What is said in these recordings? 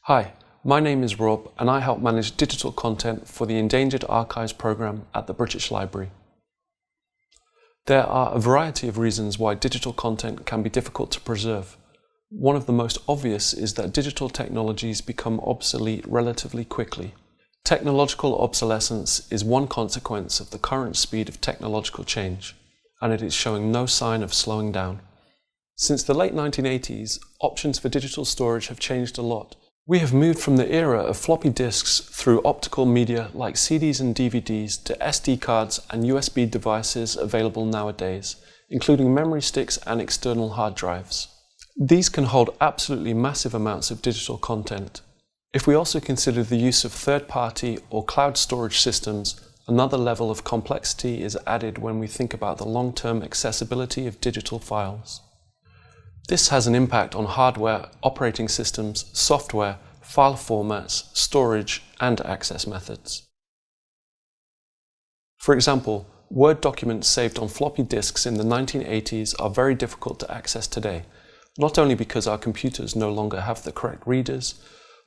Hi, my name is Rob and I help manage digital content for the Endangered Archives programme at the British Library. There are a variety of reasons why digital content can be difficult to preserve. One of the most obvious is that digital technologies become obsolete relatively quickly. Technological obsolescence is one consequence of the current speed of technological change, and it is showing no sign of slowing down. Since the late 1980s, options for digital storage have changed a lot. We have moved from the era of floppy disks through optical media like CDs and DVDs to SD cards and USB devices available nowadays, including memory sticks and external hard drives. These can hold absolutely massive amounts of digital content. If we also consider the use of third-party or cloud storage systems, another level of complexity is added when we think about the long-term accessibility of digital files. This has an impact on hardware, operating systems, software, file formats, storage, and access methods. For example, Word documents saved on floppy disks in the 1980s are very difficult to access today, not only because our computers no longer have the correct readers,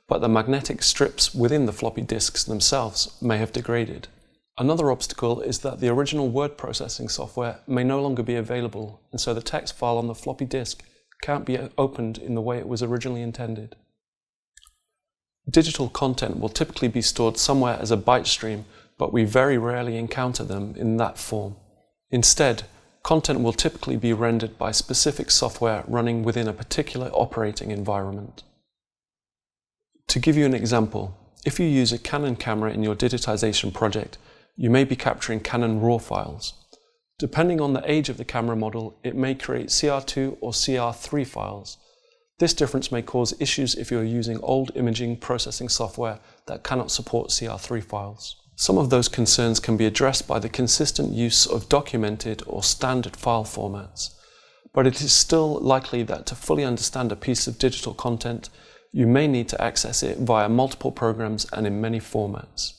but the magnetic strips within the floppy disks themselves may have degraded. Another obstacle is that the original word processing software may no longer be available, and so the text file on the floppy disk can't be opened in the way it was originally intended. Digital content will typically be stored somewhere as a byte stream, but we very rarely encounter them in that form. Instead, content will typically be rendered by specific software running within a particular operating environment. To give you an example, if you use a Canon camera in your digitization project, you may be capturing Canon RAW files. Depending on the age of the camera model, it may create CR2 or CR3 files. This difference may cause issues if you're using old imaging processing software that cannot support CR3 files. Some of those concerns can be addressed by the consistent use of documented or standard file formats, but it is still likely that to fully understand a piece of digital content, you may need to access it via multiple programs and in many formats.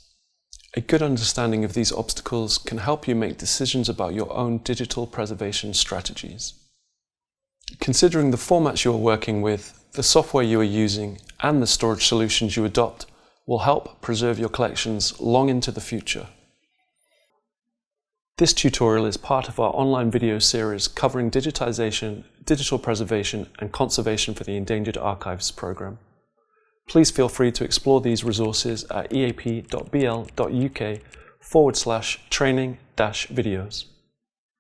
A good understanding of these obstacles can help you make decisions about your own digital preservation strategies. Considering the formats you are working with, the software you are using, and the storage solutions you adopt will help preserve your collections long into the future. This tutorial is part of our online video series covering digitization, digital preservation, and conservation for the Endangered Archives programme. Please feel free to explore these resources at eap.bl.uk/training-videos.